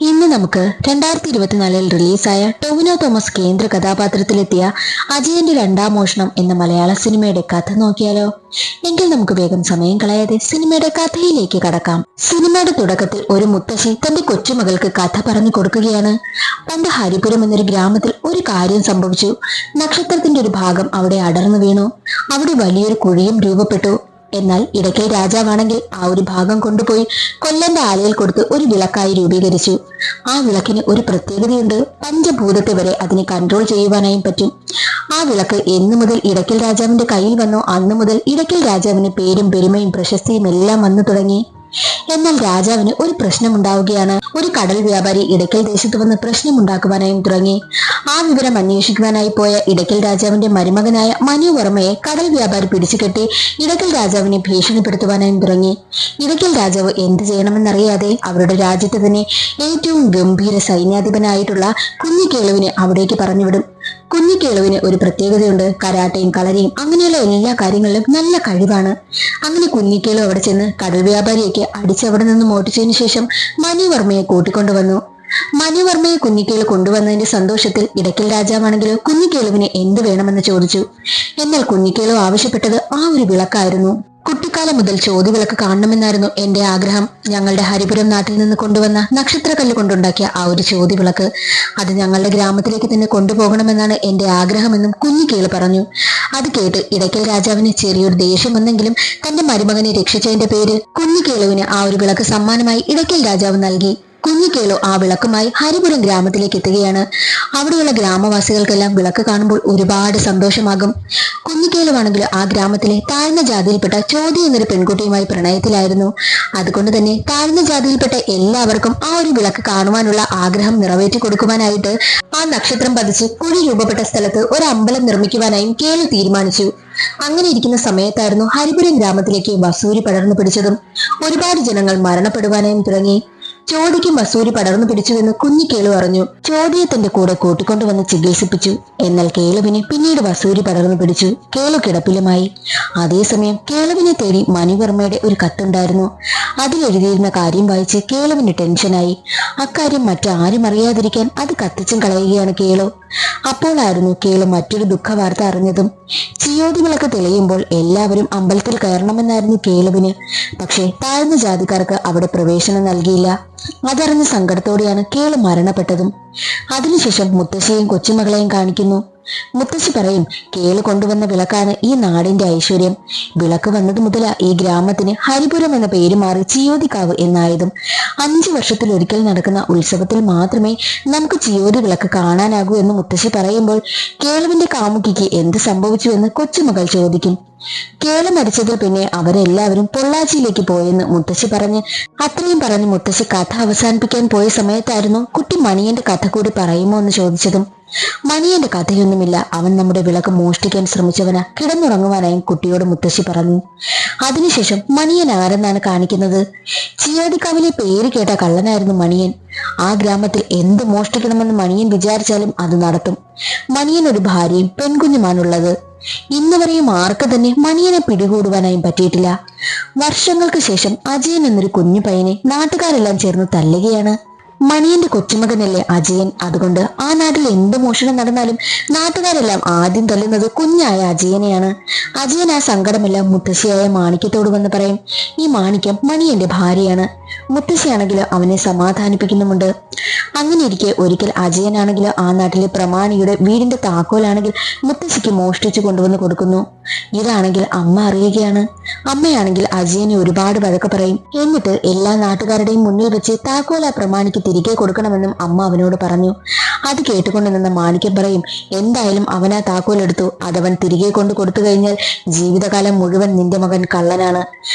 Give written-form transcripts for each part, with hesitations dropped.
ഇന്ന് നമുക്ക് 2024 റിലീസായ ടൊവിനോ തോമസ് കേന്ദ്ര കഥാപാത്രത്തിലെത്തിയ അജയന്റെ രണ്ടാം മോഷണം എന്ന മലയാള സിനിമയുടെ കഥ നോക്കിയാലോ? എങ്കിൽ നമുക്ക് വേഗം സമയം കളയാതെ സിനിമയുടെ കഥയിലേക്ക് കടക്കാം. സിനിമയുടെ തുടക്കത്തിൽ ഒരു മുത്തശ്ശി തന്റെ കൊച്ചുമകൾക്ക് കഥ പറഞ്ഞു കൊടുക്കുകയാണ്. പണ്ട് ഹരിപുരം എന്നൊരു ഗ്രാമത്തിൽ ഒരു കാര്യം സംഭവിച്ചു. നക്ഷത്രത്തിന്റെ ഒരു ഭാഗം അവിടെ അടർന്നു വീണു. അവിടെ വലിയൊരു കുഴിയും രൂപപ്പെട്ടു. എന്നാൽ ഇടയ്ക്കൽ രാജാവാണെങ്കിൽ ആ ഒരു ഭാഗം കൊണ്ടുപോയി കൊല്ലന്റെ ആലയിൽ കൊടുത്ത് ഒരു വിളക്കായി രൂപീകരിച്ചു. ആ വിളക്കിന് ഒരു പ്രത്യേകതയുണ്ട്. പഞ്ചഭൂതത്തെ വരെ അതിനെ കൺട്രോൾ ചെയ്യുവാനായും പറ്റും. ആ വിളക്ക് എന്നു മുതൽ ഇടയ്ക്കൽ രാജാവിന്റെ കയ്യിൽ വന്നോ അന്നു മുതൽ ഇടയ്ക്കൽ രാജാവിന് പേരും പെരുമയും പ്രശസ്തിയും എല്ലാം വന്നു തുടങ്ങി. എന്നാൽ രാജാവിന് ഒരു പ്രശ്നമുണ്ടാവുകയാണ്. ഒരു കടൽ വ്യാപാരി ഇടയ്ക്കൽ ദേശത്ത് വന്ന് പ്രശ്നമുണ്ടാക്കുവാനായും തുടങ്ങി. ആ വിവരം അന്വേഷിക്കുവാനായി പോയ ഇടയ്ക്കൽ രാജാവിന്റെ മരുമകനായ മനുവർമ്മയെ കടൽ വ്യാപാരി പിടിച്ചുകെട്ടി ഇടയ്ക്കൽ രാജാവിനെ ഭീഷണിപ്പെടുത്തുവാനായും തുടങ്ങി. ഇടയ്ക്കൽ രാജാവ് എന്ത് ചെയ്യണമെന്നറിയാതെ അവരുടെ രാജ്യത്ത് തന്നെ ഏറ്റവും ഗംഭീര സൈന്യാധിപനായിട്ടുള്ള കുഞ്ഞിക്കേളുവിനെ അവിടേക്ക് പറഞ്ഞുവിടും. കുഞ്ഞിക്കേളുവിന് ഒരു പ്രത്യേകതയുണ്ട്. കരാട്ടയും കളരിയും അങ്ങനെയുള്ള എല്ലാ കാര്യങ്ങളിലും നല്ല കഴിവാണ്. അങ്ങനെ കുഞ്ഞിക്കേളു അവിടെ ചെന്ന് കടൽ വ്യാപാരിയൊക്കെ അടിച്ചവിടെ നിന്ന് മോട്ടിച്ചതിനു ശേഷം മനുവർമ്മയെ കൂട്ടിക്കൊണ്ടുവന്നു. മനുവർമ്മയെ കുഞ്ഞിക്കേളു കൊണ്ടുവന്നതിന്റെ സന്തോഷത്തിൽ ഇടയ്ക്കൽ രാജാവാണെങ്കിലോ കുഞ്ഞിക്കേളുവിന് എന്ത് വേണമെന്ന് ചോദിച്ചു. എന്നാൽ കുഞ്ഞിക്കേളു ആവശ്യപ്പെട്ടത് ആ ഒരു വിളക്കായിരുന്നു. കുട്ടിക്കാലം മുതൽ ചോദ്യവിളക്ക് കാണണമെന്നായിരുന്നു എന്റെ ആഗ്രഹം. ഞങ്ങളുടെ ഹരിപുരം നാട്ടിൽ നിന്ന് കൊണ്ടുവന്ന നക്ഷത്രക്കല്ല് കൊണ്ടുണ്ടാക്കിയ ആ ഒരു ചോദ്യവിളക്ക്, അത് ഞങ്ങളുടെ ഗ്രാമത്തിലേക്ക് തന്നെ കൊണ്ടുപോകണമെന്നാണ് എന്റെ ആഗ്രഹമെന്നും കുഞ്ഞിക്കേളു പറഞ്ഞു. അത് കേട്ട് ഇടയ്ക്കൽ രാജാവിന് ചെറിയൊരു ദേഷ്യം വന്നെങ്കിലും തന്റെ മരുമകനെ രക്ഷിച്ചതിന്റെ പേര് കുഞ്ഞിക്കേളുവിന് ആ ഒരു വിളക്ക് സമ്മാനമായി ഇടയ്ക്കൽ രാജാവ് നൽകി. കുഞ്ഞിക്കേളു ആ വിളക്കുമായി ഹരിപുരം ഗ്രാമത്തിലേക്ക് എത്തുകയാണ്. അവിടെയുള്ള ഗ്രാമവാസികൾക്കെല്ലാം വിളക്ക് കാണുമ്പോൾ ഒരുപാട് സന്തോഷമാകും. കുഞ്ഞിക്കേളുവാണെങ്കിൽ ആ ഗ്രാമത്തിലെ താഴ്ന്ന ജാതിയിൽപ്പെട്ട ചോദ്യ എന്നൊരു പെൺകുട്ടിയുമായി പ്രണയത്തിലായിരുന്നു. അതുകൊണ്ട് തന്നെ താഴ്ന്ന ജാതിയിൽപ്പെട്ട എല്ലാവർക്കും ആ ഒരു വിളക്ക് കാണുവാനുള്ള ആഗ്രഹം നിറവേറ്റി കൊടുക്കുവാനായിട്ട് ആ നക്ഷത്രം പതിച്ച് കുഴി രൂപപ്പെട്ട സ്ഥലത്ത് ഒരു അമ്പലം നിർമ്മിക്കുവാനായും കേളു തീരുമാനിച്ചു. അങ്ങനെ ഇരിക്കുന്ന സമയത്തായിരുന്നു ഹരിപുരം ഗ്രാമത്തിലേക്ക് വസൂരി പടർന്നു പിടിച്ചതും ഒരുപാട് ജനങ്ങൾ മരണപ്പെടുവാനായും തുടങ്ങി. ചോദിക്കും വസൂരി പടർന്നു പിടിച്ചുവെന്ന് കുഞ്ഞിക്കേളു അറിഞ്ഞു. ചോദിയെ തന്റെ കൂടെ കൂട്ടിക്കൊണ്ടുവന്ന് ചികിത്സിപ്പിച്ചു. എന്നാൽ കേളുവിന് പിന്നീട് വസൂരി പടർന്നു പിടിച്ചു. കേളു കിടപ്പിലുമായി. അതേസമയം കേളുവിനെ തേടി മനുവർമ്മയുടെ ഒരു കത്തുണ്ടായിരുന്നു. അതിലെഴുതിയിരുന്ന കാര്യം വായിച്ച് കേളുവിന് ടെൻഷനായി. അക്കാര്യം മറ്റാരും അറിയാതിരിക്കാൻ അത് കത്തിച്ചും കളയുകയാണ് കേളു. അപ്പോഴായിരുന്നു കേളു മറ്റൊരു ദുഃഖവാർത്ത അറിഞ്ഞതും. ചിയോതി വിളക്ക് തെളിയുമ്പോൾ എല്ലാവരും അമ്പലത്തിൽ കയറണമെന്നായിരുന്നു കേളുവിന്. പക്ഷേ താഴ്ന്ന ജാതിക്കാർക്ക് അവിടെ പ്രവേശനം നൽകിയില്ല. അതറിഞ്ഞ സങ്കടത്തോടെയാണ് കേളു മരണപ്പെട്ടതും. അതിനുശേഷം മുത്തശ്ശിയെയും കൊച്ചുമകളെയും കാണിക്കുന്നു. മുത്തശ്ശി പറയും, കേളു കൊണ്ടുവന്ന വിളക്കാണ് ഈ നാടിന്റെ ഐശ്വര്യം. വിളക്ക് വന്നത് മുതലാ ഈ ഗ്രാമത്തിന് ഹരിപുരം എന്ന പേര് മാറി ചിയോതിക്കാവ് എന്നായതും. 5 വർഷത്തിലൊരിക്കൽ നടക്കുന്ന ഉത്സവത്തിൽ മാത്രമേ നമുക്ക് ചിയോതി വിളക്ക് കാണാനാകൂ എന്ന് മുത്തശ്ശി പറയുമ്പോൾ കേളുവിന്റെ കാമുകിക്ക് എന്ത് സംഭവിച്ചു എന്ന് കൊച്ചുമകൾ ചോദിക്കും. കേളു മരിച്ചതിൽ പിന്നെ അവരെല്ലാവരും പൊള്ളാച്ചിയിലേക്ക് പോയെന്ന് മുത്തശ്ശി പറഞ്ഞ് അത്രയും പറഞ്ഞ് മുത്തശ്ശി കഥ അവസാനിപ്പിക്കാൻ പോയ സമയത്തായിരുന്നു കുട്ടി മണിയന്റെ കഥ കൂടി പറയുമോ എന്ന് ചോദിച്ചതും. മണിയന്റെ കഥയൊന്നുമില്ല, അവൻ നമ്മുടെ വിളക്ക് മോഷ്ടിക്കാൻ ശ്രമിച്ചവനാ, കിടന്നുറങ്ങുവാനായും കുട്ടിയോട് മുത്തശ്ശി പറഞ്ഞു. അതിനുശേഷം മണിയൻ ആരെന്നാണ് കാണിക്കുന്നത്. ചിയോതിക്കാവിലെ പേര് കേട്ട കള്ളനായിരുന്നു മണിയൻ. ആ ഗ്രാമത്തിൽ എന്ത് മോഷ്ടിക്കണമെന്ന് മണിയൻ വിചാരിച്ചാലും അത് നടത്തും. മണിയൻ ഒരു ഭാര്യയും പെൺകുഞ്ഞുമാണുള്ളത്. ഇന്ന് വരെയും ആർക്ക് തന്നെ മണിയനെ പിടികൂടുവാനായും പറ്റിയിട്ടില്ല. വർഷങ്ങൾക്ക് ശേഷം അജയൻ എന്നൊരു കുഞ്ഞു പയ്യനെ നാട്ടുകാരെല്ലാം ചേർന്ന് തല്ലുകയാണ്. മണിയന്റെ കൊച്ചുമകനല്ലേ അജയൻ. അതുകൊണ്ട് ആ നാട്ടിൽ എന്ത് മോഷണം നടന്നാലും നാട്ടുകാരെല്ലാം ആദ്യം തല്ലുന്നത് കുഞ്ഞായ അജയനെയാണ്. അജയൻ ആ സങ്കടമെല്ലാം മുത്തശ്ശിയായ മാണിക്യത്തോട് വന്ന് പറയും. ഈ മാണിക്യം മണിയന്റെ ഭാര്യയാണ്. മുത്തശ്ശിയാണെങ്കിലോ അവനെ സമാധാനിപ്പിക്കുന്നുമുണ്ട്. അങ്ങനെ ഇരിക്കെ ഒരിക്കൽ അജയനാണെങ്കിലോ ആ നാട്ടിലെ പ്രമാണിയുടെ വീടിന്റെ താക്കോലാണെങ്കിൽ മുത്തശ്ശിക്ക് മോഷ്ടിച്ചു കൊണ്ടുവന്ന് കൊടുക്കുന്നു. ഇതാണെങ്കിൽ അമ്മ അറിയുകയാണ്. അമ്മയാണെങ്കിൽ അജയനെ ഒരുപാട് വഴക്ക് പറയും. എന്നിട്ട് എല്ലാ നാട്ടുകാരുടെയും മുന്നിൽ വെച്ച് താക്കോൽ ആ പ്രമാണിക്ക് തിരികെ കൊടുക്കണമെന്നും അമ്മ അവനോട് പറഞ്ഞു. അത് കേട്ടുകൊണ്ട് നിന്ന മാണിക്യം പറയും, എന്തായാലും അവൻ ആ താക്കോൽ എടുത്തു. അതവൻ തിരികെ കൊണ്ട് കൊടുത്തു കഴിഞ്ഞാൽ ജീവിതകാലം മുഴുവൻ നിന്റെ മകൻ കള്ളനാണ്.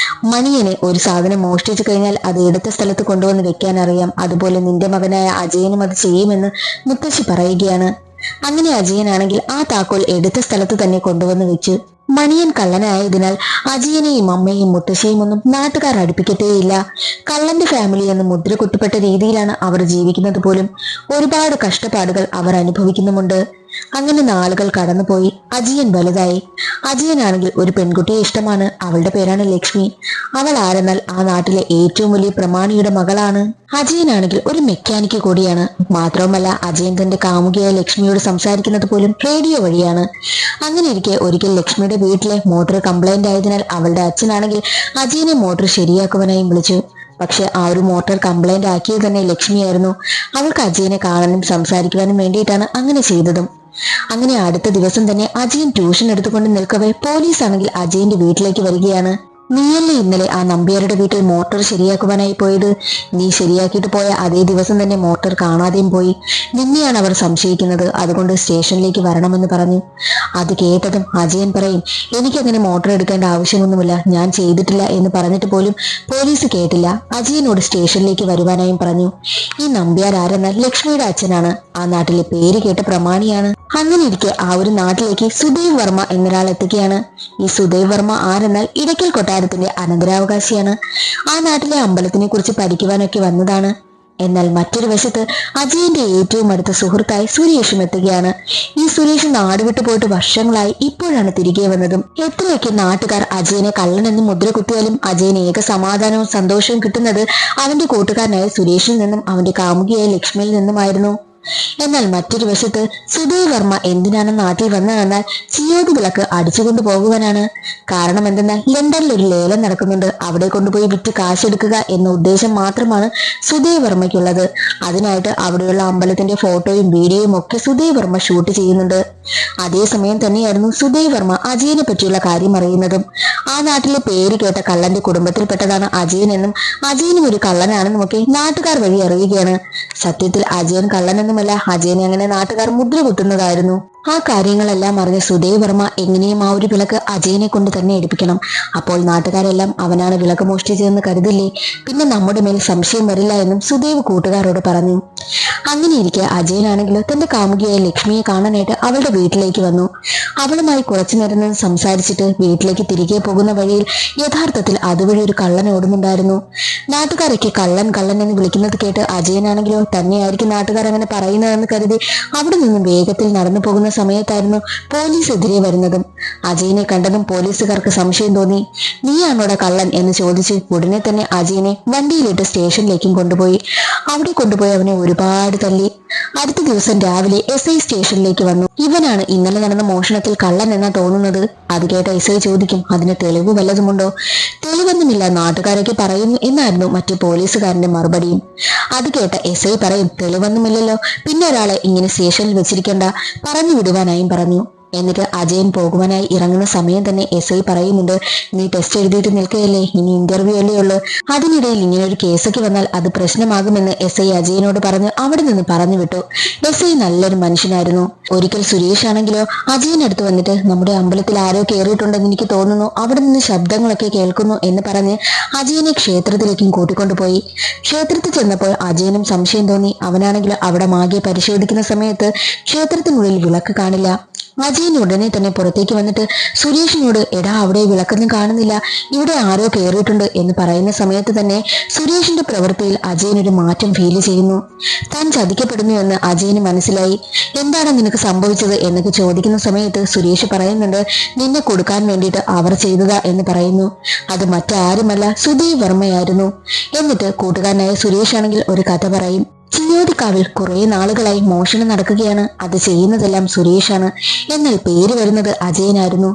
മണിയനെ ഒരു സാധനം മോഷ്ടിച്ചു കഴിഞ്ഞാൽ അത് എടുത്ത സ്ഥലത്ത് കൊണ്ടുവന്ന് വെക്കാൻ അറിയാം. അതുപോലെ നിന്റെ മകനായ അജയനും അത് ചെയ്യുമെന്ന് മുത്തശ്ശി പറയുകയാണ്. അങ്ങനെ അജയനാണെങ്കിൽ ആ താക്കോൽ എടുത്ത സ്ഥലത്ത് തന്നെ കൊണ്ടുവന്ന് വെച്ചു. മണിയൻ കള്ളനായതിനാൽ അജയനെയും അമ്മയെയും മുത്തശ്ശിയും ഒന്നും നാട്ടുകാർ അടുപ്പിക്കത്തേയില്ല. കള്ളന്റെ ഫാമിലി എന്ന് മുദ്ര കുത്തിപ്പെട്ട രീതിയിലാണ് അവർ ജീവിക്കുന്നത് പോലും. ഒരുപാട് കഷ്ടപ്പാടുകൾ അവർ അനുഭവിക്കുന്നുമുണ്ട്. അങ്ങനെ നാളുകൾ കടന്നുപോയി. അജിയൻ വലുതായി. അജിയനാണെങ്കിൽ ഒരു പെൺകുട്ടിയെ ഇഷ്ടമാണ്. അവളുടെ പേരാണ് ലക്ഷ്മി. അവൾ ആരെന്നാൽ ആ നാട്ടിലെ ഏറ്റവും വലിയ പ്രമാണിയുടെ മകളാണ്. അജയനാണെങ്കിൽ ഒരു മെക്കാനിക്ക് കൂടിയാണ്. മാത്രവുമല്ല അജയൻ തന്റെ കാമുകിയായ ലക്ഷ്മിയോട് സംസാരിക്കുന്നത് പോലും റേഡിയോ വഴിയാണ്. അങ്ങനെ ഇരിക്കെ ഒരിക്കൽ ലക്ഷ്മിയുടെ വീട്ടിലെ മോട്ടോർ കംപ്ലൈന്റ് ആയതിനാൽ അവളുടെ അച്ഛനാണെങ്കിൽ അജയനെ മോട്ടോർ ശരിയാക്കുവാനായി വിളിച്ചു. പക്ഷെ ആ ഒരു മോട്ടോർ കംപ്ലൈന്റ് ആക്കിയത് തന്നെ ലക്ഷ്മിയായിരുന്നു. അവൾക്ക് അജയനെ കാണാനും സംസാരിക്കുവാനും വേണ്ടിയിട്ടാണ് അങ്ങനെ ചെയ്തതും. അങ്ങനെ അടുത്ത ദിവസം തന്നെ അജയൻ ട്യൂഷൻ എടുത്തുകൊണ്ട് നിൽക്കവേ പോലീസ് ആണെങ്കിൽ അജയന്റെ വീട്ടിലേക്ക് വരികയാണ്. നീയല്ലേ ഇന്നലെ ആ നമ്പ്യാരുടെ വീട്ടിൽ മോട്ടോർ ശരിയാക്കുവാനായി പോയത്? നീ ശരിയാക്കിയിട്ട് പോയ അതേ ദിവസം തന്നെ മോട്ടോർ കാണാതെയും പോയി. നിന്നെയാണ് അവർ സംശയിക്കുന്നത്. അതുകൊണ്ട് സ്റ്റേഷനിലേക്ക് വരണമെന്ന് പറഞ്ഞു. അത് കേട്ടതും അജയൻ പറയും, എനിക്കങ്ങനെ മോട്ടോർ എടുക്കേണ്ട ആവശ്യമൊന്നുമില്ല, ഞാൻ ചെയ്തിട്ടില്ല എന്ന് പറഞ്ഞിട്ട് പോലും പോലീസ് കേട്ടില്ല. അജയനോട് സ്റ്റേഷനിലേക്ക് വരുവാനായും പറഞ്ഞു. ഈ നമ്പ്യാർ ആരെന്നാൽ ലക്ഷ്മിയുടെ അച്ഛനാണ്. ആ നാട്ടിലെ പേര് കേട്ട പ്രമാണിയാണ്. അങ്ങനെ ഇരിക്കെ ആ ഒരു നാട്ടിലേക്ക് സുദേവ് വർമ്മ എന്നൊരാൾ എത്തുകയാണ്. ഈ സുദേവ് വർമ്മ ആരെന്നാൽ ഇടയ്ക്കൽ കൊട്ടാരത്തിന്റെ അനന്തരാവകാശിയാണ്. ആ നാട്ടിലെ അമ്പലത്തിനെ കുറിച്ച് പഠിക്കുവാനൊക്കെ വന്നതാണ്. എന്നാൽ മറ്റൊരു വശത്ത് അജയന്റെ ഏറ്റവും അടുത്ത സുഹൃത്തായി സുരേഷും എത്തുകയാണ്. ഈ സുരേഷ് നാട് വിട്ടു പോയിട്ട് വർഷങ്ങളായി. ഇപ്പോഴാണ് തിരികെ വന്നതും. എത്രയൊക്കെ നാട്ടുകാർ അജയനെ കള്ളനെന്ന് മുദ്ര കുത്തിയാലും അജയന് ഏക സമാധാനവും സന്തോഷവും കിട്ടുന്നത് അവന്റെ കൂട്ടുകാരനായ സുരേഷിൽ നിന്നും അവന്റെ കാമുകിയായ ലക്ഷ്മിയിൽ നിന്നുമായിരുന്നു. എന്നാൽ മറ്റൊരു വശത്ത് സുദേവ് വർമ്മ എന്തിനാണ് നാട്ടിൽ വന്നതെന്നാൽ ചിയോതി വിളക്ക് അടിച്ചുകൊണ്ടു പോകുവാനാണ്. കാരണം എന്തെന്നാൽ ലണ്ടനിൽ ഒരു ലേലം നടക്കുന്നുണ്ട്. അവിടെ കൊണ്ടുപോയി വിറ്റ് കാശെടുക്കുക എന്ന ഉദ്ദേശം മാത്രമാണ് സുദേവ് വർമ്മയ്ക്കുള്ളത്. അതിനായിട്ട് അവിടെയുള്ള അമ്പലത്തിന്റെ ഫോട്ടോയും വീഡിയോയും ഒക്കെ സുദേവ് വർമ്മ ഷൂട്ട് ചെയ്യുന്നുണ്ട്. അതേസമയം തന്നെയായിരുന്നു സുദേവ് വർമ്മ അജയനെ പറ്റിയുള്ള കാര്യം അറിയുന്നതും. ആ നാട്ടിലെ പേര് കേട്ട കള്ളന്റെ കുടുംബത്തിൽപ്പെട്ടതാണ് അജയൻ എന്നും അജയനും ഒരു കള്ളനാണെന്നും ഒക്കെ നാട്ടുകാർ വഴി അറിയുകയാണ്. സത്യത്തിൽ അജയൻ കള്ളനെന്നുമല്ല, അജയനെ അങ്ങനെ നാട്ടുകാർ മുദ്ര കുത്തുന്നതായിരുന്നു. ആ കാര്യങ്ങളെല്ലാം അറിഞ്ഞ സുദേവ് വർമ്മ എങ്ങനെയും ആ ഒരു വിളക്ക് അജയനെ കൊണ്ട് തന്നെ എടുപ്പിക്കണം. അപ്പോൾ നാട്ടുകാരെല്ലാം അവനാണ് വിളക്ക് മോഷ്ടിച്ചതെന്ന് കരുതില്ലേ, പിന്നെ നമ്മുടെ മേൽ സംശയം വരില്ല എന്നും സുദേവ് കൂട്ടുകാരോട് പറഞ്ഞു. അങ്ങനെ ഇരിക്കെ അജയനാണെങ്കിലും തന്റെ കാമുകിയായ ലക്ഷ്മിയെ കാണാനായിട്ട് അവളുടെ വീട്ടിലേക്ക് വന്നു. അവളുമായി കുറച്ചു നേരം നിന്ന് സംസാരിച്ചിട്ട് വീട്ടിലേക്ക് തിരികെ പോകുന്ന വഴിയിൽ യഥാർത്ഥത്തിൽ അതുവഴി ഒരു കള്ളൻ ഓടുന്നുണ്ടായിരുന്നു. നാട്ടുകാരൊക്കെ കള്ളൻ കള്ളൻ എന്ന് വിളിക്കുന്നത് കേട്ട് അജയനാണെങ്കിലോ തന്നെയായിരിക്കും നാട്ടുകാർ അങ്ങനെ പറയുന്നതെന്ന് കരുതി അവിടെ നിന്നും വേഗത്തിൽ നടന്നു പോകുന്ന സമയത്തായിരുന്നു പോലീസ് എതിരെ വരുന്നതും. അജയനെ കണ്ടതും പോലീസുകാർക്ക് സംശയം തോന്നി. നീയാണോടെ കള്ളൻ എന്ന് ചോദിച്ച് ഉടനെ തന്നെ അജയനെ വണ്ടിയിലിട്ട് സ്റ്റേഷനിലേക്കും കൊണ്ടുപോയി. അവിടെ കൊണ്ടുപോയി അവനെ ഒരുപാട് തല്ലി. അടുത്ത ദിവസം രാവിലെ SI സ്റ്റേഷനിലേക്ക് വന്നു. ഇവനാണ് ഇന്നലെ നടന്ന മോഷണത്തിൽ കള്ളൻ എന്നാ തോന്നുന്നത്. അത് കേട്ട SI ചോദിക്കും, അതിന് തെളിവ് വല്ലതുമുണ്ടോ? തെളിവൊന്നുമില്ല, നാട്ടുകാരൊക്കെ പറയുന്നു എന്നായിരുന്നു മറ്റു പോലീസുകാരന്റെ മറുപടിയും. അത് കേട്ട SI പറയും, തെളിവൊന്നുമില്ലല്ലോ, പിന്നെ ഒരാളെ ഇങ്ങനെ സ്റ്റേഷനിൽ വെച്ചിരിക്കണ്ട, പറഞ്ഞു വിടുവാനായും പറഞ്ഞു. എന്നിട്ട് അജയൻ പോകുവാനായി ഇറങ്ങുന്ന സമയം തന്നെ SI പറയുന്നുണ്ട്, നീ ടെസ്റ്റ് എഴുതിയിട്ട് നിൽക്കുകയല്ലേ, ഇനി ഇന്റർവ്യൂ അല്ലേ ഉള്ളു, അതിനിടയിൽ ഇങ്ങനെ ഒരു കേസൊക്കെ വന്നാൽ അത് പ്രശ്നമാകുമെന്ന് SI അജയനോട് പറഞ്ഞ് അവിടെ നിന്ന് പറഞ്ഞു വിട്ടു. SI നല്ലൊരു മനുഷ്യനായിരുന്നു. ഒരിക്കൽ സുരേഷ് ആണെങ്കിലോ അജയനടുത്ത് വന്നിട്ട്, നമ്മുടെ അമ്പലത്തിൽ ആരോ കയറിയിട്ടുണ്ടെന്ന് എനിക്ക് തോന്നുന്നു, അവിടെ നിന്ന് ശബ്ദങ്ങളൊക്കെ കേൾക്കുന്നു എന്ന് പറഞ്ഞ് അജയനെ ക്ഷേത്രത്തിലേക്കും കൂട്ടിക്കൊണ്ടുപോയി. ക്ഷേത്രത്തിൽ ചെന്നപ്പോൾ അജയനും സംശയം തോന്നി. അവനാണെങ്കിൽ അവിടെ മാകെ പരിശോധിക്കുന്ന സമയത്ത് ക്ഷേത്രത്തിനുള്ളിൽ വിളക്ക് കാണില്ല. അജയൻ ഉടനെ തന്നെ പുറത്തേക്ക് വന്നിട്ട് സുരേഷിനോട്, എടാ അവിടെ വിളക്കൊന്നും കാണുന്നില്ല, ഇവിടെ ആരോ കയറിയിട്ടുണ്ട് എന്ന് പറയുന്ന സമയത്ത് തന്നെ സുരേഷിന്റെ പ്രവൃത്തിയിൽ അജയനൊരു മാറ്റം ഫീൽ ചെയ്യുന്നു. താൻ ചതിക്കപ്പെടുന്നു എന്ന് അജയന് മനസ്സിലായി. എന്താണ് നിനക്ക് സംഭവിച്ചത് എന്നൊക്കെ ചോദിക്കുന്ന സമയത്ത് സുരേഷ് പറയുന്നുണ്ട്, നിന്നെ കൊടുക്കാൻ വേണ്ടിയിട്ട് അവർ ചെയ്തതാ എന്ന് പറയുന്നു. അത് മറ്റാരുമല്ല, സുദേവ് വർമ്മയായിരുന്നു. എന്നിട്ട് കൂട്ടുകാരനായ സുരേഷ് ആണെങ്കിൽ ഒരു കഥ പറയും. ചിയോതിക്കാവിൽ കുറെ നാളുകളായി മോഷണം നടക്കുകയാണ്. അത് ചെയ്യുന്നതെല്ലാം സുരേഷാണ്. എന്നാൽ പേര് വരുന്നത് അജയനായിരുന്നു.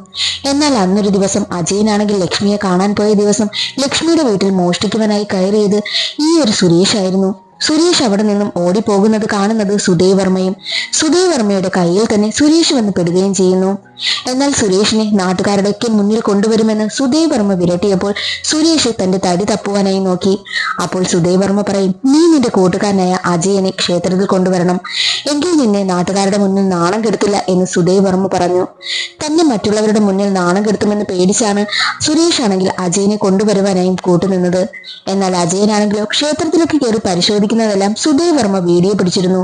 എന്നാൽ അന്നൊരു ദിവസം അജയനാണെങ്കിൽ ലക്ഷ്മിയെ കാണാൻ പോയ ദിവസം ലക്ഷ്മിയുടെ വീട്ടിൽ മോഷ്ടിക്കുവാനായി കയറിയത് ഈ ഒരു സുരേഷായിരുന്നു. സുരേഷ് അവിടെ നിന്നും ഓടിപ്പോകുന്നത് കാണുന്നത് സുദേവ് വർമ്മയും. സുദേവ് വർമ്മയുടെ കയ്യിൽ തന്നെ സുരേഷ് വന്ന് പെടുകയും ചെയ്യുന്നു. എന്നാൽ സുരേഷിനെ നാട്ടുകാരുടെയൊക്കെ മുന്നിൽ കൊണ്ടുവരുമെന്ന് സുദേവ് വർമ്മ വിരട്ടിയപ്പോൾ സുരേഷ് തന്റെ തടി തപ്പുവാനായി നോക്കി. അപ്പോൾ സുദേവ് വർമ്മ പറയും, നീ നിന്റെ കൂട്ടുകാരനായ അജയനെ ക്ഷേത്രത്തിൽ കൊണ്ടുവരണം, എങ്കിൽ നിന്നെ നാട്ടുകാരുടെ മുന്നിൽ നാണം കെടുത്തില്ല എന്ന് സുദേവ് വർമ്മ പറഞ്ഞു. തന്നെ മറ്റുള്ളവരുടെ മുന്നിൽ നാണം കെടുത്തുമെന്ന് പേടിച്ചാണ് സുരേഷ് ആണെങ്കിൽ അജയനെ കൊണ്ടുവരുവാനായും കൂട്ടുനിന്നത്. എന്നാൽ അജയനാണെങ്കിലോ ക്ഷേത്രത്തിലൊക്കെ കയറി പരിശോധിക്കുന്നതെല്ലാം സുദേവ് വർമ്മ വീഡിയോ പിടിച്ചിരുന്നു.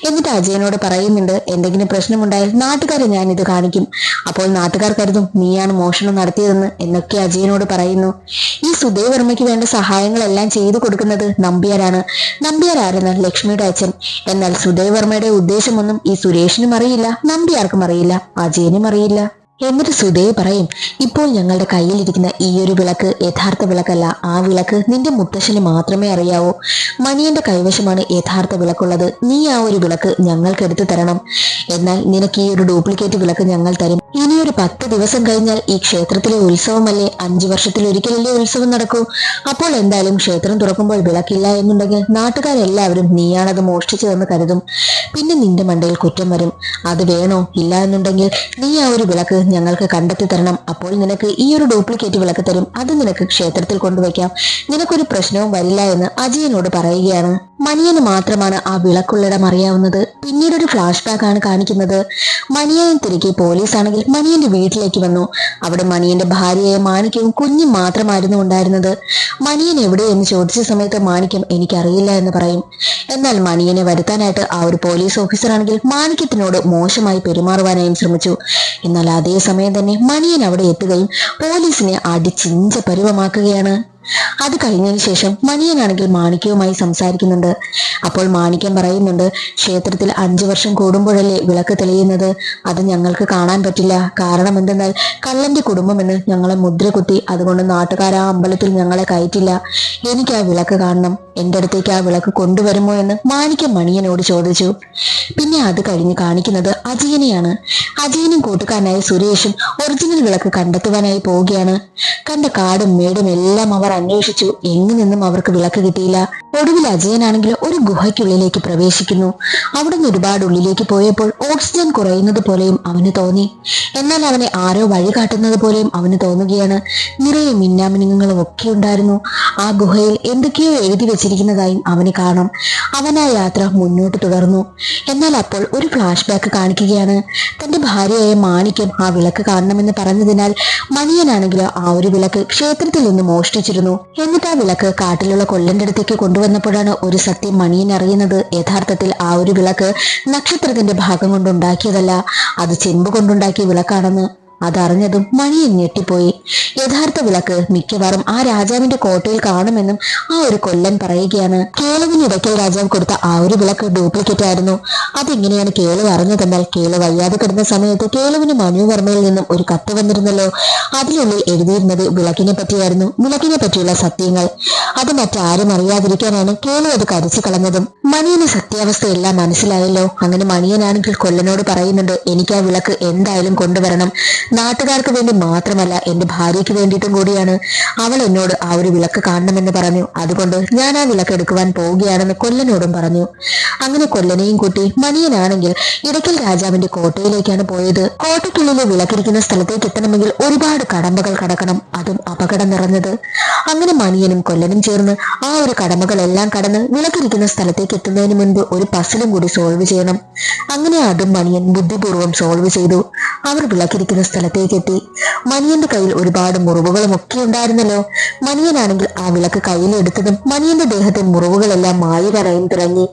എന്നിട്ട് അജയനോട് പറയുന്നുണ്ട്, എന്തെങ്കിലും പ്രശ്നമുണ്ടായാൽ നാട്ടുകാരെ ഞാൻ ഇത് കാണിക്കും, അപ്പോൾ നാട്ടുകാർ കരുതും നീയാണ് മോഷണം നടത്തിയതെന്ന് എന്നൊക്കെ അജയനോട് പറയുന്നു. ഈ സുധേ വർമ്മയ്ക്ക് വേണ്ട സഹായങ്ങളെല്ലാം ചെയ്തു കൊടുക്കുന്നത് നമ്പ്യാരാണ്. നമ്പ്യാർ ആരെന്ന് ലക്ഷ്മിയുടെ അച്ഛൻ. എന്നാൽ സുധേ വർമ്മയുടെ ഉദ്ദേശമൊന്നും ഈ സുരേഷിനും അറിയില്ല, നമ്പ്യാർക്കും അറിയില്ല, അജയനും അറിയില്ല. എന്നിട്ട് സുധേ പറയും, ഇപ്പോൾ ഞങ്ങളുടെ കയ്യിലിരിക്കുന്ന ഈ ഒരു വിളക്ക് യഥാർത്ഥ വിളക്കല്ല. ആ വിളക്ക് നിന്റെ മുത്തശ്ശന് മാത്രമേ അറിയാവൂ. മണിയന്റെ കൈവശമാണ് യഥാർത്ഥ വിളക്കുള്ളത്. നീ ആ ഒരു വിളക്ക് ഞങ്ങൾക്ക് എടുത്തു തരണം. എന്നാൽ നിനക്ക് ഈ ഒരു ഡ്യൂപ്ലിക്കേറ്റ് വിളക്ക് ഞങ്ങൾ തരും. ഇനിയൊരു 10 ദിവസം കഴിഞ്ഞാൽ ഈ ക്ഷേത്രത്തിലെ ഉത്സവമല്ലേ, 5 വർഷത്തിലൊരിക്കലല്ലേ ഉത്സവം നടക്കൂ. അപ്പോൾ എന്തായാലും ക്ഷേത്രം തുറക്കുമ്പോൾ വിളക്കില്ല എന്നുണ്ടെങ്കിൽ നാട്ടുകാരെല്ലാവരും നീയാണത് മോഷ്ടിച്ചതെന്ന് കരുതും. പിന്നെ നിന്റെ മണ്ടയിൽ കുറ്റം വരും. അത് വേണോ? ഇല്ല എന്നുണ്ടെങ്കിൽ നീ ആ ഒരു വിളക്ക് ഞങ്ങൾക്ക് കണ്ടെത്തി തരണം. അപ്പോൾ നിനക്ക് ഈ ഒരു ഡ്യൂപ്ലിക്കേറ്റ് വിളക്ക് തരും. അത് നിനക്ക് ക്ഷേത്രത്തിൽ കൊണ്ടുവയ്ക്കാം. നിനക്കൊരു പ്രശ്നവും വരില്ല എന്ന് അജയനോട് പറയുകയാണ്. മണിയന് മാത്രമാണ് ആ വിളക്കുള്ളിടം അറിയാവുന്നത്. പിന്നീട് ഒരു ഫ്ലാഷ് ബാക്ക് ആണ് കാണിക്കുന്നത്. മണിയനെ തിരികെ പോലീസാണെങ്കിൽ മണിയന്റെ വീട്ടിലേക്ക് വന്നു. അവിടെ മണിയന്റെ ഭാര്യയായ മാണിക്യവും കുഞ്ഞും മാത്രമായിരുന്നു ഉണ്ടായിരുന്നത്. മണിയൻ എവിടെ എന്ന് ചോദിച്ച സമയത്ത് മാണിക്യം എനിക്കറിയില്ല എന്ന് പറയും. എന്നാൽ മണിയനെ വരുത്താനായിട്ട് ആ ഒരു പോലീസ് ഓഫീസർ ആണെങ്കിൽ മാണിക്യത്തിനോട് മോശമായി പെരുമാറുവാനായും ശ്രമിച്ചു. എന്നാൽ അതേ സമയം തന്നെ മണിയൻ അവിടെ എത്തുകയും പോലീസിനെ അടിച്ചിഞ്ച പരുവമാക്കുകയാണ്. അത് കഴിഞ്ഞതിന് ശേഷം മണിയനാണെങ്കിൽ മാണിക്യവുമായി സംസാരിക്കുന്നുണ്ട്. അപ്പോൾ മാണിക്യം പറയുന്നുണ്ട്, ക്ഷേത്രത്തിൽ 5 വർഷം കൂടുമ്പോഴല്ലേ വിളക്ക് തെളിയുന്നത്. അത് ഞങ്ങൾക്ക് കാണാൻ പറ്റില്ല. കാരണം എന്തെന്നാൽ കള്ളന്റെ കുടുംബമെന്ന് ഞങ്ങളെ മുദ്ര കുത്തി. അതുകൊണ്ട് നാട്ടുകാർ ആ അമ്പലത്തിൽ ഞങ്ങളെ കയറ്റില്ല. എനിക്ക് ആ വിളക്ക് കാണണം. എന്റെ അടുത്തേക്ക് ആ വിളക്ക് കൊണ്ടുവരുമോ എന്ന് മാണിക്യം മണിയനോട് ചോദിച്ചു. പിന്നെ അത് കഴിഞ്ഞ് കാണിക്കുന്നത് അജയനെയാണ്. അജയനും കൂട്ടുകാരനായ സുരേഷും ഒറിജിനൽ വിളക്ക് കണ്ടെത്തുവാനായി പോവുകയാണ്. കണ്ട കാടും മേടും എല്ലാം അവർ അന്വേഷിച്ചു. എങ്ങു നിന്നും അവർക്ക് വിളക്ക് കിട്ടിയില്ല. ഒടുവിൽ അജയനാണെങ്കിൽ ഒരു ഗുഹയ്ക്കുള്ളിലേക്ക് പ്രവേശിക്കുന്നു. അവിടുന്ന് ഒരുപാട് ഉള്ളിലേക്ക് പോയപ്പോൾ ഓക്സിജൻ കുറയുന്നത് പോലെയും അവന് തോന്നി. എന്നാൽ അവനെ ആരോ വഴി കാട്ടുന്നത് പോലെയും അവന് തോന്നുകയാണ്. നിറയെ മിന്നാമിനുങ്ങളും ഒക്കെ ഉണ്ടായിരുന്നു. ആ ഗുഹയിൽ എന്തൊക്കെയോ എഴുതി വെച്ചിരിക്കുന്നതായും അവന് കാണാം. അവൻ ആ യാത്ര മുന്നോട്ട് തുടർന്നു. എന്നാൽ അപ്പോൾ ഒരു ഫ്ലാഷ് ബാക്ക് കാണിക്കുകയാണ്. തന്റെ ഭാര്യയായ മാണിക്യം ആ വിളക്ക് കാണണമെന്ന് പറഞ്ഞതിനാൽ മണിയനാണെങ്കിലോ ആ ഒരു വിളക്ക് ക്ഷേത്രത്തിൽ നിന്ന് മോഷ്ടിച്ചിരുന്നു. എന്നിട്ട് ആ വിളക്ക് കാട്ടിലുള്ള കൊല്ലന്റെ അടുത്തേക്ക് കൊണ്ടുവന്നപ്പോഴാണ് ഒരു സത്യം മണിയൻ അറിയുന്നത്. യഥാർത്ഥത്തിൽ ആ ഒരു വിളക്ക് നക്ഷത്രത്തിന്റെ ഭാഗം കൊണ്ടുണ്ടാക്കിയതല്ല, അത് ചെമ്പ് കൊണ്ടുണ്ടാക്കിയ വിളക്കാണെന്ന്. അതറിഞ്ഞതും മണിയൻ ഞെട്ടിപ്പോയി. യഥാർത്ഥ വിളക്ക് മിക്കവാറും ആ രാജാവിന്റെ കോട്ടയിൽ കാണുമെന്നും ആ ഒരു കൊല്ലൻ പറയുകയാണ്. കേളുവിന് ഇടയ്ക്കൽ രാജാവ് കൊടുത്ത ആ ഒരു വിളക്ക് ഡ്യൂപ്ലിക്കേറ്റ് ആയിരുന്നു. അതെങ്ങനെയാണ് കേളു അറിഞ്ഞതെന്നാൽ കേളു വയ്യാതെ കിടന്ന സമയത്ത് കേളുവിന് മനുവർമ്മയിൽ നിന്നും ഒരു കത്ത് വന്നിരുന്നല്ലോ. അതിനുള്ളിൽ എഴുതിയിരുന്നത് വിളക്കിനെ പറ്റിയായിരുന്നു, വിളക്കിനെ പറ്റിയുള്ള സത്യങ്ങൾ. അത് മറ്റാരും അറിയാതിരിക്കാനാണ് കേളു അത് കരിച്ചു കളഞ്ഞതും. മണിയന് സത്യാവസ്ഥയെല്ലാം മനസ്സിലായല്ലോ. അങ്ങനെ മണിയനാണെങ്കിൽ കൊല്ലനോട് പറയുന്നുണ്ട്, എനിക്ക് ആ വിളക്ക് എന്തായാലും കൊണ്ടുവരണം. നാട്ടുകാർക്ക് വേണ്ടി മാത്രമല്ല, എന്റെ ഭാര്യയ്ക്ക് വേണ്ടിയിട്ടും കൂടിയാണ്. അവൾ എന്നോട് ആ ഒരു വിളക്ക് കാണണമെന്ന് പറഞ്ഞു. അതുകൊണ്ട് ഞാൻ ആ വിളക്ക് എടുക്കുവാൻ പോവുകയാണെന്ന് കൊല്ലനോടും പറഞ്ഞു. അങ്ങനെ കൊല്ലനെയും കൂട്ടി മണിയനാണെങ്കിൽ ഇടയ്ക്കൽ രാജാവിന്റെ കോട്ടയിലേക്കാണ് പോയത്. കോട്ടയ്ക്കുള്ളിലെ വിളക്കിരിക്കുന്ന സ്ഥലത്തേക്ക് എത്തണമെങ്കിൽ ഒരുപാട് കടമ്പകൾ കടക്കണം, അതും അപകടം നിറഞ്ഞത്. അങ്ങനെ മണിയനും കൊല്ലനും ചേർന്ന് ആ ഒരു കടമ്പകളെല്ലാം കടന്ന് വിളക്കിരിക്കുന്ന സ്ഥലത്തേക്ക് എത്തുന്നതിന് മുൻപ് ഒരു പസിലും കൂടി സോൾവ് ചെയ്യണം. അങ്ങനെ അതും മണിയൻ ബുദ്ധിപൂർവ്വം സോൾവ് ചെയ്തു. അവർ വിളക്കിരിക്കുന്ന സ്ഥലത്തേക്ക് എത്തി. മണിയന്റെ കയ്യിൽ ഒരുപാട് മുറിവുകളും ഒക്കെ ഉണ്ടായിരുന്നല്ലോ. മണിയനാണെങ്കിൽ ആ വിളക്ക് കയ്യിലെടുത്തതും മണിയന്റെ ദേഹത്തെ മുറിവുകളെല്ലാം മായുവാനായും തുടങ്ങി.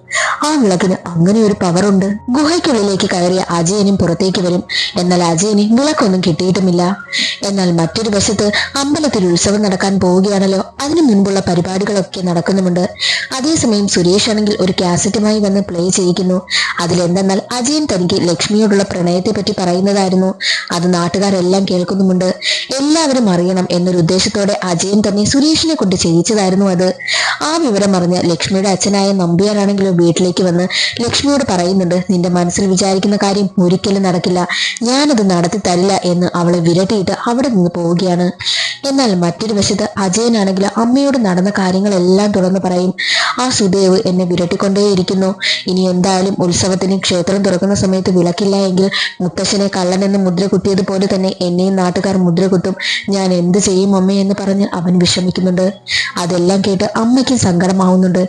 ആ വിളക്കിന് അങ്ങനെ ഒരു പവറുണ്ട്. ഗുഹയ്ക്കുള്ളിലേക്ക് കയറിയ അജയനും പുറത്തേക്ക് വരും. എന്നാൽ അജയന് വിളക്കൊന്നും കിട്ടിയിട്ടുമില്ല. എന്നാൽ മറ്റൊരു വശത്ത് അമ്പലത്തിൽ ഉത്സവം നടക്കാൻ പോവുകയാണല്ലോ. അതിനു മുൻപുള്ള പരിപാടികളൊക്കെ നടക്കുന്നുമുണ്ട്. അതേസമയം സുരേഷ് ആണെങ്കിൽ ഒരു കാസറ്റുമായി വന്ന് പ്ലേ ചെയ്യിക്കുന്നു. അതിലെന്തെന്നാൽ അജയൻ തനിക്ക് ലക്ഷ്മിയോടുള്ള പ്രണയത്തെ പറ്റി പറയുന്നതായിരുന്നു. അത് നാട്ടുകാരെല്ലാം കേൾക്കുന്നുമുണ്ട്. എല്ലാവരും അറിയണം എന്നൊരു ഉദ്ദേശത്തോടെ അജയൻ തന്നെ സുരേഷിനെ കൊണ്ട് ചെയ്യിച്ചതായിരുന്നു അത്. ആ വിവരം അറിഞ്ഞ ലക്ഷ്മിയുടെ അച്ഛനായ നമ്പ്യാരാണെങ്കിലും വീട്ടിലേക്ക് വന്ന് ലക്ഷ്മിയോട് പറയുന്നുണ്ട്, നിന്റെ മനസ്സിൽ വിചാരിക്കുന്ന കാര്യം ഒരിക്കലും നടക്കില്ല, ഞാനത് നടത്തി തരില്ല എന്ന് അവളെ വിരട്ടിയിട്ട് അവിടെ നിന്ന് പോവുകയാണ്. എന്നാൽ മറ്റൊരു വശത്ത് അജയനാണെങ്കിൽ അമ്മയോട് നടന്ന കാര്യങ്ങളെല്ലാം തുറന്നു പറയും. ആ സുദേവ് എന്നെ വിരട്ടിക്കൊണ്ടേയിരിക്കുന്നു. ഇനി എന്തായാലും ഉത്സവത്തിന് ക്ഷേത്രം തുറക്കുന്ന സമയത്ത് വിളക്കില്ല എങ്കിൽ മുത്തശ്ശനെ കള്ളനെന്ന് മുദ്ര കുത്തിയതുപോലെ തന്നെ എന്നെയും നാട്ടുകാർ മുദ്ര കുത്തും. ഞാൻ എന്ത് ചെയ്യും അമ്മ എന്ന് പറഞ്ഞ് അവൻ വിഷമിക്കുന്നുണ്ട്. അതെല്ലാം കേട്ട് അമ്മയ്ക്കും സങ്കടമാവുന്നുണ്ട്.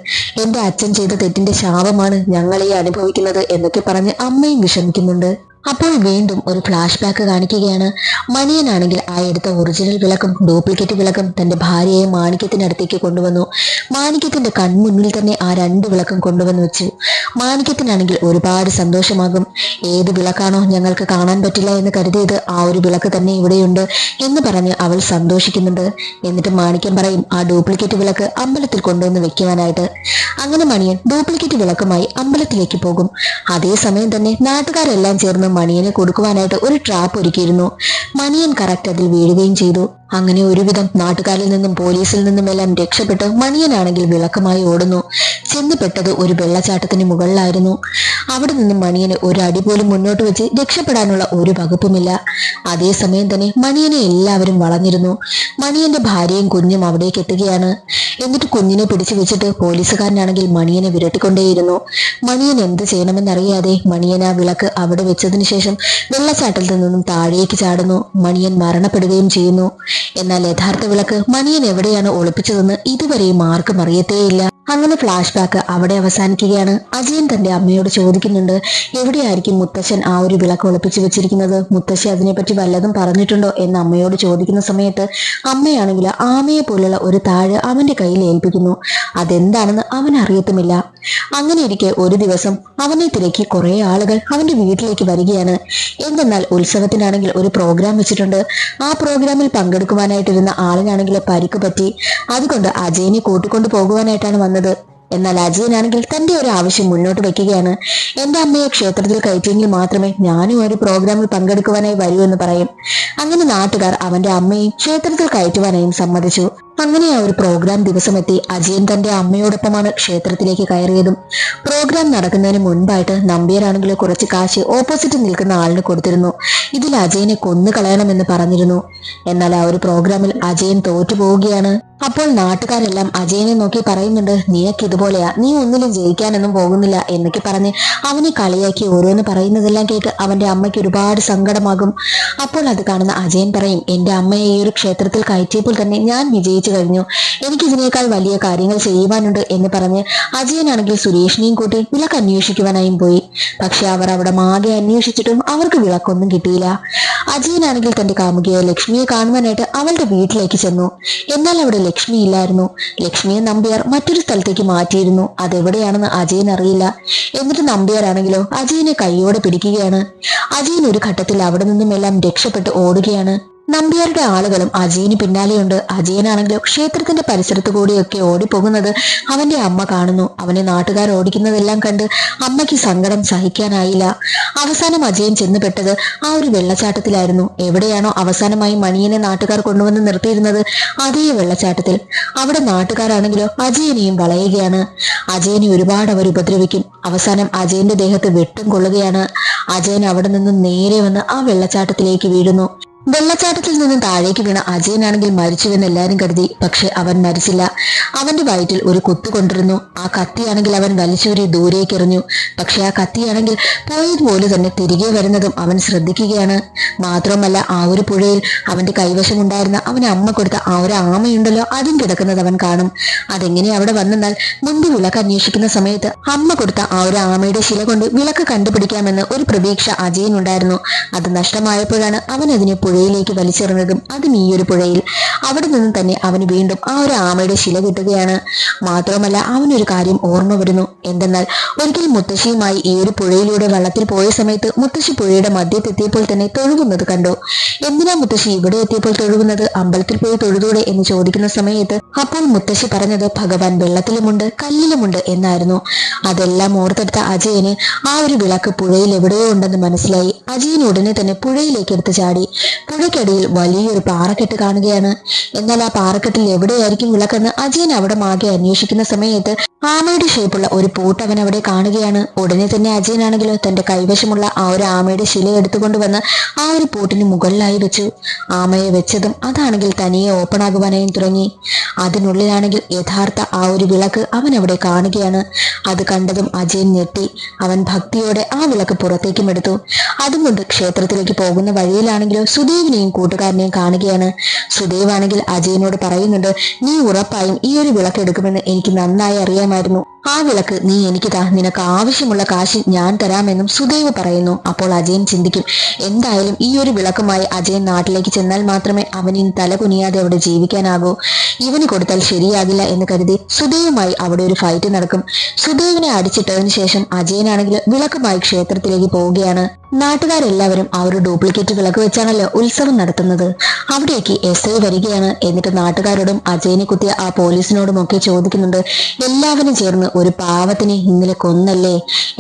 എന്റെ അച്ഛൻ ചെയ്ത തെറ്റിന്റെ ശാപമാണ് ഞങ്ങളീ അനുഭവിക്കുന്നത് എന്നൊക്കെ പറഞ്ഞ് അമ്മയും വിഷമിക്കുന്നുണ്ട്. അപ്പോൾ വീണ്ടും ഒരു ഫ്ലാഷ് ബാക്ക് കാണിക്കുകയാണ്. മണിയനാണെങ്കിൽ ആ എടുത്ത ഒറിജിനൽ വിളക്കും ഡ്യൂപ്ലിക്കേറ്റ് വിളക്കും തന്റെ ഭാര്യയെ മാണിക്യത്തിന്റെ അടുത്തേക്ക് കൊണ്ടുവന്നു. മാണിക്യത്തിന്റെ കൺമുന്നിൽ തന്നെ ആ 2 വിളക്കും കൊണ്ടുവന്ന് വെച്ചു. മാണിക്യത്തിനാണെങ്കിൽ ഒരുപാട് സന്തോഷമാകും. ഏത് വിളക്കാണോ ഞങ്ങൾക്ക് കാണാൻ പറ്റില്ല എന്ന് കരുതിയത് ആ ഒരു വിളക്ക് തന്നെ ഇവിടെയുണ്ട് എന്ന് പറഞ്ഞ് അവൾ സന്തോഷിക്കുന്നുണ്ട്. എന്നിട്ട് മാണിക്യം പറയും ആ ഡ്യൂപ്ലിക്കേറ്റ് വിളക്ക് അമ്പലത്തിൽ കൊണ്ടുവന്ന് വെക്കുവാനായിട്ട്. അങ്ങനെ മണിയൻ ഡ്യൂപ്ലിക്കേറ്റ് വിളക്കുമായി അമ്പലത്തിലേക്ക് പോകും. അതേസമയം തന്നെ നാട്ടുകാരെല്ലാം ചേർന്ന് മണിയനെ കൊടുക്കുവാനായിട്ട് ഒരു ട്രാപ്പ് ഒരുക്കിയിരുന്നു. മണിയൻ കറക്റ്റ് അതിൽ വീഴുകയും ചെയ്തു. അങ്ങനെ ഒരുവിധം നാട്ടുകാരിൽ നിന്നും പോലീസിൽ നിന്നുമെല്ലാം രക്ഷപ്പെട്ട് മണിയനാണെങ്കിൽ വിളക്കുമായി ഓടുന്നു. ചെന്നുപെട്ടത് ഒരു വെള്ളച്ചാട്ടത്തിന് മുകളിലായിരുന്നു. അവിടെ നിന്നും മണിയന് ഒരു അടി പോലും മുന്നോട്ട് വെച്ച് രക്ഷപ്പെടാനുള്ള ഒരു വകുപ്പുമില്ല. അതേസമയം തന്നെ മണിയനെ എല്ലാവരും വളഞ്ഞിരുന്നു. മണിയന്റെ ഭാര്യയും കുഞ്ഞും അവിടേക്ക് എത്തുകയാണ്. എന്നിട്ട് കുഞ്ഞിനെ പിടിച്ചു വെച്ചിട്ട് പോലീസുകാരനാണെങ്കിൽ മണിയനെ വിരട്ടിക്കൊണ്ടേയിരുന്നു. മണിയൻ എന്ത് ചെയ്യണമെന്നറിയാതെ മണിയൻ ആ വിളക്ക് അവിടെ വെച്ചതിന് ശേഷം വെള്ളച്ചാട്ടത്തിൽ നിന്നും താഴേക്ക് ചാടുന്നു. മണിയൻ മരണപ്പെടുകയും ചെയ്യുന്നു. എന്നാൽ യഥാർത്ഥ വിളക്ക് മണിയൻ എവിടെയാണ് ഒളിപ്പിച്ചതെന്ന് ഇതുവരെയും ആർക്കും അറിയത്തേയില്ല. അങ്ങനെ ഫ്ലാഷ് ബാക്ക് അവിടെ അവസാനിക്കുകയാണ്. അജയൻ തന്റെ അമ്മയോട് ചോദിക്കുന്നുണ്ട്, എവിടെയായിരിക്കും മുത്തശ്ശൻ ആ ഒരു വിളക്ക് ഒളിപ്പിച്ചു വെച്ചിരിക്കുന്നത്? മുത്തശ്ശി അതിനെപ്പറ്റി വല്ലതും പറഞ്ഞിട്ടുണ്ടോ എന്ന് അമ്മയോട് ചോദിക്കുന്ന സമയത്ത് അമ്മയാണെങ്കിൽ ആമയെ പോലുള്ള ഒരു താഴ് അവന്റെ കയ്യിൽ ഏൽപ്പിക്കുന്നു. അതെന്താണെന്ന് അവൻ അറിയത്തുമില്ല. അങ്ങനെ ഇരിക്കെ ഒരു ദിവസം അവനെ തിരക്കി കുറെ ആളുകൾ അവന്റെ വീട്ടിലേക്ക് വരികയാണ്. എന്തെന്നാൽ ഉത്സവത്തിനാണെങ്കിൽ ഒരു പ്രോഗ്രാം വെച്ചിട്ടുണ്ട്. ആ പ്രോഗ്രാമിൽ പങ്കെടുക്കുവാനായിട്ടിരുന്ന ആളിനാണെങ്കിൽ പരിക്ക് പറ്റി. അതുകൊണ്ട് അജയനെ കൂട്ടിക്കൊണ്ടു പോകുവാനായിട്ടാണ് വന്നത്. എന്നാൽ അജയനാണെങ്കിൽ തന്റെ ഒരു ആവശ്യം മുന്നോട്ട് വെക്കുകയാണ്. എന്റെ അമ്മയെ ക്ഷേത്രത്തിൽ കയറ്റിയെങ്കിൽ മാത്രമേ ഞാനും ഒരു പ്രോഗ്രാമിൽ പങ്കെടുക്കുവാനായി വരൂ എന്ന് പറയും. അങ്ങനെ നാട്ടുകാർ അവന്റെ അമ്മയും ക്ഷേത്രത്തിൽ കയറ്റുവാനായും സമ്മതിച്ചു. അങ്ങനെ ആ ഒരു പ്രോഗ്രാം ദിവസമെത്തി. അജയൻ തന്റെ അമ്മയോടൊപ്പമാണ് ക്ഷേത്രത്തിലേക്ക് കയറിയതും. പ്രോഗ്രാം നടക്കുന്നതിന് മുൻപായിട്ട് നമ്പ്യാരാണെങ്കിൽ കുറച്ച് കാശ് ഓപ്പോസിറ്റ് നിൽക്കുന്ന ആളിന് കൊടുത്തിരുന്നു. ഇതിൽ അജയനെ കൊന്നു കളയണമെന്ന് പറഞ്ഞിരുന്നു. എന്നാൽ ആ ഒരു പ്രോഗ്രാമിൽ അജയൻ തോറ്റു പോവുകയാണ്. അപ്പോൾ നാട്ടുകാരെല്ലാം അജയനെ നോക്കി പറയുന്നുണ്ട്, നീയൊക്കെ ഇതുപോലെയാ, നീ ഒന്നിലും ജയിക്കാനൊന്നും പോകുന്നില്ല എന്നൊക്കെ പറഞ്ഞ് അവനെ കളിയാക്കി ഓരോന്ന് പറയുന്നതെല്ലാം കേട്ട് അവന്റെ അമ്മയ്ക്ക് ഒരുപാട് സങ്കടമാകും. അപ്പോൾ അത് കാണുന്ന അജയൻ പറയും, എന്റെ അമ്മയെ ഈ ഒരു ക്ഷേത്രത്തിൽ കയറ്റിയപ്പോൾ തന്നെ ഞാൻ വിജയിച്ചു കഴിഞ്ഞു, എനിക്ക് ഇതിനേക്കാൾ വലിയ കാര്യങ്ങൾ ചെയ്യുവാനുണ്ട് എന്ന് പറഞ്ഞ് അജയനാണെങ്കിൽ സുരേഷിനെയും കൂട്ടി വിളക്ക് അന്വേഷിക്കുവാനായും പോയി. പക്ഷെ അവർ അവിടെ മാകെ അന്വേഷിച്ചിട്ടും അവർക്ക് വിളക്കൊന്നും കിട്ടിയില്ല. അജയനാണെങ്കിൽ തന്റെ കാമുകിയെ ലക്ഷ്മിയെ കാണുവാനായിട്ട് അവളുടെ വീട്ടിലേക്ക് ചെന്നു. എന്നാൽ അവിടെ ലക്ഷ്മി ഇല്ലായിരുന്നു. ലക്ഷ്മിയെ നമ്പ്യാർ മറ്റൊരു സ്ഥലത്തേക്ക് മാറ്റിയിരുന്നു. അതെവിടെയാണെന്ന് അജയൻ അറിയില്ല. എന്നിട്ട് നമ്പ്യാരാണെങ്കിലോ അജയനെ കൈയോടെ പിടിക്കുകയാണ്. അജയൻ ഒരു ഘട്ടത്തിൽ അവിടെ നിന്നും എല്ലാം രക്ഷപ്പെട്ട് ഓടുകയാണ്. നമ്പ്യാരുടെ ആളുകളും അജയന് പിന്നാലെയുണ്ട്. അജയനാണെങ്കിലും ക്ഷേത്രത്തിന്റെ പരിസരത്ത് കൂടിയൊക്കെ ഓടിപ്പോകുന്നത് അവന്റെ അമ്മ കാണുന്നു. അവനെ നാട്ടുകാർ ഓടിക്കുന്നതെല്ലാം കണ്ട് അമ്മയ്ക്ക് സങ്കടം സഹിക്കാനായില്ല. അവസാനം അജയൻ ചെന്നുപെട്ടത് ആ ഒരു വെള്ളച്ചാട്ടത്തിലായിരുന്നു. എവിടെയാണോ അവസാനമായി മണിയനെ നാട്ടുകാർ കൊണ്ടുവന്ന് നിർത്തിയിരുന്നത് അതേ വെള്ളച്ചാട്ടത്തിൽ. അവിടെ നാട്ടുകാരാണെങ്കിലോ അജയനെയും വളയുകയാണ്. അജയനെ ഒരുപാട് അവർ ഉപദ്രവിക്കും. അവസാനം അജയന്റെ ദേഹത്ത് വെട്ടും കൊള്ളുകയാണ്. അജയൻ അവിടെ നിന്നും നേരെ വന്ന് ആ വെള്ളച്ചാട്ടത്തിലേക്ക് വീഴുന്നു. വെള്ളച്ചാട്ടത്തിൽ നിന്നും താഴേക്ക് വീണ അജയനാണെങ്കിൽ മരിച്ചുവെന്ന് എല്ലാവരും കരുതി. പക്ഷെ അവൻ മരിച്ചില്ല. അവന്റെ വയറ്റിൽ ഒരു കുത്തു കൊണ്ടിരുന്നു. ആ കത്തിയാണെങ്കിൽ അവൻ വലിച്ചൂരി ദൂരേക്ക് എറിഞ്ഞു. പക്ഷെ ആ കത്തിയാണെങ്കിൽ പോയതുപോലെ തന്നെ തിരികെ വരുന്നതും അവൻ ശ്രദ്ധിക്കുകയാണ്. മാത്രമല്ല ആ ഒരു പുഴയിൽ അവന്റെ കൈവശമുണ്ടായിരുന്ന അവന് അമ്മ കൊടുത്ത ആ ഒരു ആമയുണ്ടല്ലോ, അതും കിടക്കുന്നത് അവൻ കാണും. അതെങ്ങനെ അവിടെ വന്നെന്നാൽ മുൻപ് വിളക്ക് അന്വേഷിക്കുന്ന സമയത്ത് അമ്മ കൊടുത്ത ആ ഒരു ആമയുടെ ശില കൊണ്ട് വിളക്ക് കണ്ടുപിടിക്കാമെന്ന് ഒരു പ്രതീക്ഷ അജയനുണ്ടായിരുന്നു. അത് നഷ്ടമായപ്പോഴാണ് അവൻ അതിനെ പുഴയിലേക്ക് വലിച്ചെറിഞ്ഞതും. അതും ഈ ഒരു പുഴയിൽ. അവിടെ നിന്നും തന്നെ അവന് വീണ്ടും ആ ഒരു ആമയുടെ ശില കിട്ടുകയാണ്. മാത്രമല്ല അവനൊരു കാര്യം ഓർമ്മ വരുന്നു. എന്തെന്നാൽ ഒരിക്കൽ മുത്തശ്ശിയുമായി ഈ ഒരു പുഴയിലൂടെ വള്ളത്തിൽ പോയ സമയത്ത് മുത്തശ്ശി പുഴയുടെ മധ്യത്തെത്തിയപ്പോൾ തന്നെ തൊഴുകുന്നത് കണ്ടു. എന്തിനാ മുത്തശ്ശി ഇവിടെ എത്തിയപ്പോൾ തൊഴുകുന്നത്? അമ്പലത്തിൽ പോയി തൊഴുതൂടെ എന്ന് ചോദിക്കുന്ന സമയത്ത് അപ്പോൾ മുത്തശ്ശി പറഞ്ഞത് ഭഗവാൻ വെള്ളത്തിലുമുണ്ട് കല്ലിലുമുണ്ട് എന്നായിരുന്നു. അതെല്ലാം ഓർത്തെടുത്ത അജയന് ആ ഒരു വിളക്ക് പുഴയിൽ എവിടെയോ ഉണ്ടെന്ന് മനസ്സിലായി. അജയൻ ഉടനെ തന്നെ പുഴയിലേക്ക് എടുത്ത് ചാടി. പുഴയ്ക്കടിയിൽ വലിയൊരു പാറക്കെട്ട് കാണുകയാണ്. എന്നാൽ ആ പാറക്കെട്ടിൽ എവിടെയായിരിക്കും വിളക്കെന്ന് അജയൻ അവിടെ മാകെ അന്വേഷിക്കുന്ന സമയത്ത് ആമയുടെ ഷേപ്പുള്ള ഒരു പൂട്ട് അവൻ അവിടെ കാണുകയാണ്. ഉടനെ തന്നെ അജയനാണെങ്കിലോ തന്റെ കൈവശമുള്ള ആ ഒരു ആമയുടെ ശില എടുത്തുകൊണ്ടുവന്ന് ആ ഒരു പൂട്ടിന് മുകളിലായി വെച്ചു. ആമയെ വെച്ചതും അതാണെങ്കിൽ തനിയെ ഓപ്പൺ ആകുവാനായും തുടങ്ങി. അതിനുള്ളിലാണെങ്കിൽ യഥാർത്ഥ ആ ഒരു വിളക്ക് അവൻ അവിടെ കാണുകയാണ്. അത് കണ്ടതും അജയൻ ഞെട്ടി. അവൻ ഭക്തിയോടെ ആ വിളക്ക് പുറത്തേക്കും എടുത്തു. അതുകൊണ്ട് ക്ഷേത്രത്തിലേക്ക് പോകുന്ന വഴിയിലാണെങ്കിലോ സുദേവിനെയും കൂട്ടുകാരനെയും കാണുകയാണ്. സുദേവ് ആണെങ്കിൽ അജയനോട് പറയുന്നുണ്ട്, നീ ഉറപ്പായും ഈ ഒരു വിളക്ക് എടുക്കുമെന്ന് എനിക്ക് നന്നായി അറിയാമായിരുന്നു. ആ വിളക്ക് നീ എനിക്ക് താ, നിനക്ക് ആവശ്യമുള്ള കാശ് ഞാൻ തരാമെന്നും സുദേവ് പറയുന്നു. അപ്പോൾ അജയൻ ചിന്തിക്കും, എന്തായാലും ഈ ഒരു വിളക്കുമായി അജയൻ നാട്ടിലേക്ക് ചെന്നാൽ മാത്രമേ അവൻ ഇനി തല കുനിയാതെ അവിടെ ജീവിക്കാനാകൂ. ഇവന് കൊടുത്താൽ ശരിയാകില്ല എന്ന് കരുതി സുദേവുമായി അവിടെ ഒരു ഫൈറ്റ് നടക്കും. സുദേവിനെ അടിച്ചിട്ടതിനു ശേഷം അജയനാണെങ്കിൽ വിളക്കുമായി ക്ഷേത്രത്തിലേക്ക് പോവുകയാണ്. നാട്ടുകാരെല്ലാവരും ആ ഒരു ഡ്യൂപ്ലിക്കേറ്റ് വിളക്ക് വെച്ചാണല്ലോ ഉത്സവം നടത്തുന്നത്. അവിടേക്ക് SI വരികയാണ്. എന്നിട്ട് നാട്ടുകാരോടും അജയനെ കുത്തിയ ആ പോലീസിനോടും ഒക്കെ ചോദിക്കുന്നുണ്ട്, എല്ലാവരും ചേർന്ന് ഒരു പാവത്തിനെ ഇന്നലെ കൊന്നല്ലേ?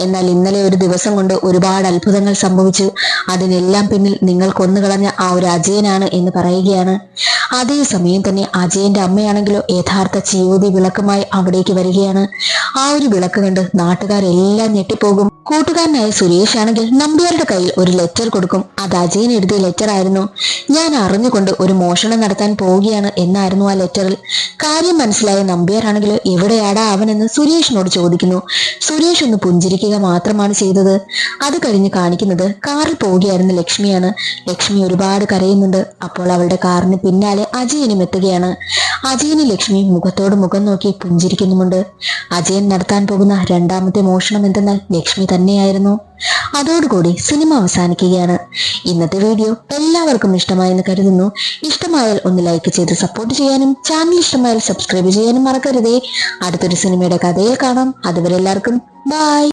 എന്നാൽ ഇന്നലെ ഒരു ദിവസം കൊണ്ട് ഒരുപാട് അത്ഭുതങ്ങൾ സംഭവിച്ചു. അതിനെല്ലാം പിന്നിൽ നിങ്ങൾ കൊന്നുകളഞ്ഞ ആ ഒരു അജയനാണ് എന്ന് പറയുകയാണ്. അതേസമയം തന്നെ അജയന്റെ അമ്മയാണെങ്കിലോ യഥാർത്ഥ ചിയോതി വിളക്കുമായി അവിടേക്ക് വരികയാണ്. ആ ഒരു വിളക്ക് കണ്ട് നാട്ടുകാരെല്ലാം ഞെട്ടിപ്പോകും. കൂട്ടുകാരനായ സുരേഷ് ആണെങ്കിൽ നമ്പ്യാരുടെ കയ്യിൽ ഒരു ലെറ്റർ കൊടുക്കും. അത് അജയൻ എഴുതിയ ലെറ്റർ ആയിരുന്നു. ഞാൻ അറിഞ്ഞുകൊണ്ട് ഒരു മോഷണം നടത്താൻ പോവുകയാണ് എന്നായിരുന്നു ആ ലെറ്ററിൽ. കാര്യം മനസ്സിലായ നമ്പ്യാരാണെങ്കിലോ എവിടെയാടാ അവനെന്ന് സുരേഷിനോട് ചോദിക്കുന്നു. സുരേഷ് ഒന്ന് പുഞ്ചിരിക്കുക മാത്രമാണ് ചെയ്തത്. അത് കഴിഞ്ഞ് കാണിക്കുന്നത് കാറിൽ പോവുകയായിരുന്ന ലക്ഷ്മിയാണ്. ലക്ഷ്മി ഒരുപാട് കരയുന്നുണ്ട്. അപ്പോൾ അവളുടെ കാറിന് പിന്നാലെ അജയനും എത്തുകയാണ്. അജയന് ലക്ഷ്മി മുഖത്തോട് മുഖം നോക്കി പുഞ്ചിരിക്കുന്നുമുണ്ട്. അജയൻ നടത്താൻ പോകുന്ന രണ്ടാമത്തെ മോഷണം എന്തെന്നാൽ ലക്ഷ്മി തന്നെയായിരുന്നു. അതോടുകൂടി സിനിമ അവസാനിക്കുകയാണ്. ഇന്നത്തെ വീഡിയോ എല്ലാവർക്കും ഇഷ്ടമായെന്ന് കരുതുന്നു. ഇഷ്ടമായാൽ ഒന്ന് ലൈക്ക് ചെയ്ത് സപ്പോർട്ട് ചെയ്യാനും ചാനൽ ഇഷ്ടമായാൽ സബ്സ്ക്രൈബ് ചെയ്യാനും മറക്കരുതേ. അടുത്തൊരു സിനിമയുടെ കഥയിൽ കാണാം. അതുവരെ എല്ലാവർക്കും ബൈ.